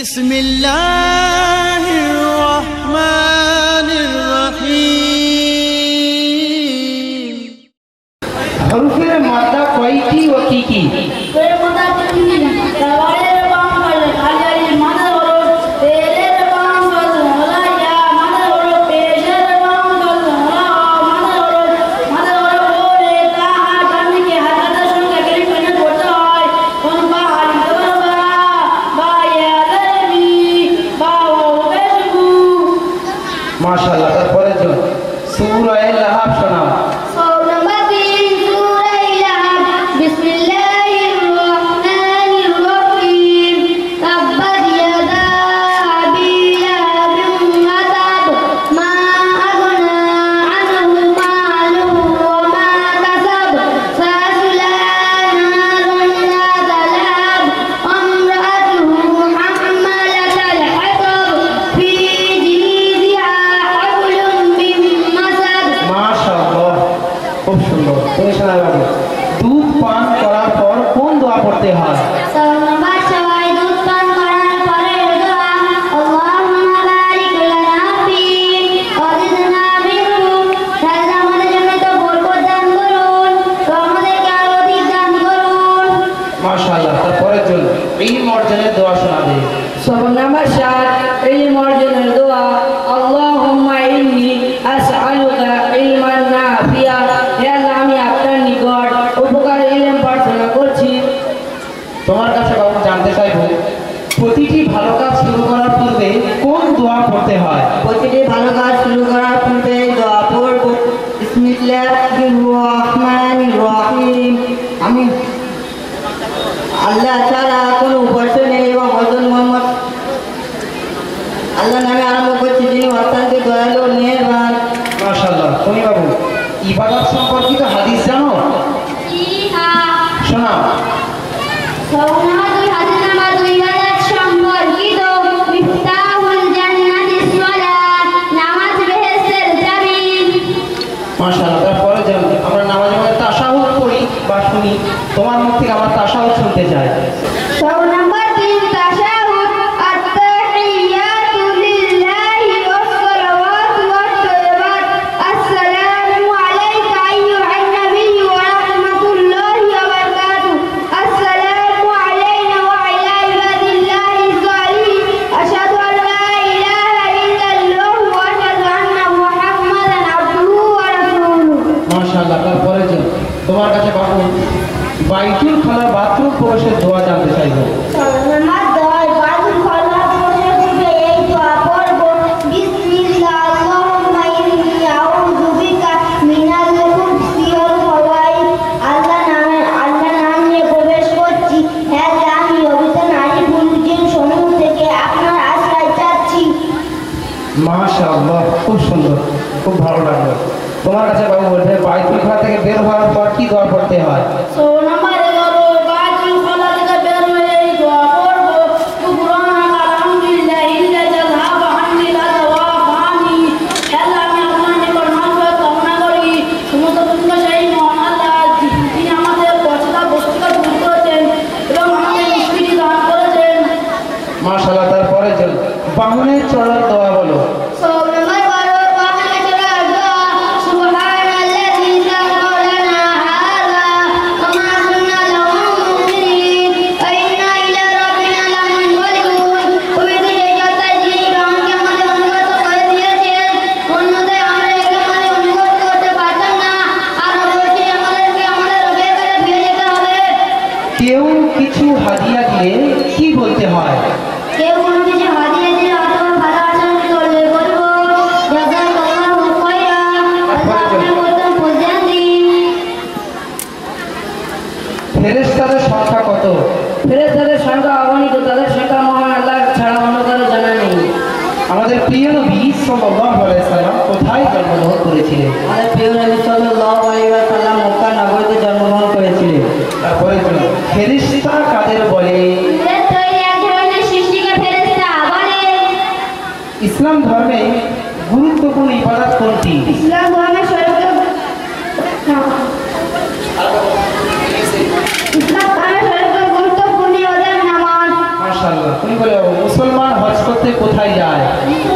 বিসমিল্লাহির-রহমানির-রহিম। হরফের মাত্রা কয়টি ও কি কি? মাশাআল্লাহ। তারপরে সূরা লাহাব শোনাও। খুব সুন্দর। তুমি শোনা যাবে দুধ পান করার পর কোন দোয়া পড়তে হয়? মাশাআল্লাহ। তারপরে জন্য ইলম অর্জনের দোয়া শোনাবে। 7 নাম্বার 7 ইলম অর্জনের দোয়া। আল্লাহুম্মা ইন্নী আসআলুকা ইলমান নাফিয়া। হে আল্লাহ, আমি আপনার নিকট উপকারী ইলম প্রার্থনা করছি। তোমার কাছে বাবু জানতে চাইবো প্রতিটি ভালো কাজ শুরু করার পূর্বে কোন দোয়া পড়তে হয়? প্রতিটি ভালো কাজ শুরু করার পূর্বে দোয়া পড়ব। বিসমিল্লাহির রহমানির রহিম। আমি আল্লাহ ছাড়া কোনো উপাস্য নেই এবং হযরত মুহাম্মদ আল্লাহ নামে আরম্ভ করছি, যিনি অত্যন্ত দয়ালু ও মেহেরবান। মাশাআল্লাহ। তুমি বাবু ইবাদত সম্পর্কিত হাদিস জানো? শোনাও। মাশাআল্লাহ। তারপরে আমরা নামাজের মধ্যে তাশাহুদ পড়ি বা শুনি, তোমার মুখ থেকে আমরা তাশাহুদ শুনতে চাই। মাশাআল্লাহ। তারপরে তোমার কাছে বাবু বাইতুল খালার বাথরুম প্রবেশের দোয়া জানতে চাইবো। মাশাআল্লাহ, খুব সুন্দর, খুব ভালো লাগলো। তোমার কাছে বাবু বলবে বাইতুল খালা থেকে বের হওয়ার পর কি দোয়া পড়তে হয়? মাশাআল্লাহ। তারপরে বাহনের চড়ার দোয়া বলো। কেউ কিছু হাদিয়া দিলে কি বলতে হয়? ফেরেশতাদের সংখ্যা কত? ফেরেশতাদের সংখ্যা অগণিত, তাদের সংখ্যা মহান আল্লাহ ছাড়া অন্য কারো জানা নেই। আমাদের প্রিয় নবী সাল্লাল্লাহু আলাইহি ওয়াসাল্লাম কোথায় জন্মগ্রহণ করেছিলেন? আমাদের প্রিয় নবী সাল্লাল্লাহু আলাইহি ওয়াসাল্লাম মক্কা নগরীতে জন্মগ্রহণ করেছিলেন। তারপরে ফেরেশতা কাদের বলে? ইসলাম ধর্মে গুরুত্বপূর্ণ ইবাদত কোনটি? ইসলাম ধর্মে মাশাআল্লাহ। তুমি বলে মুসলমান কোথায় যায়?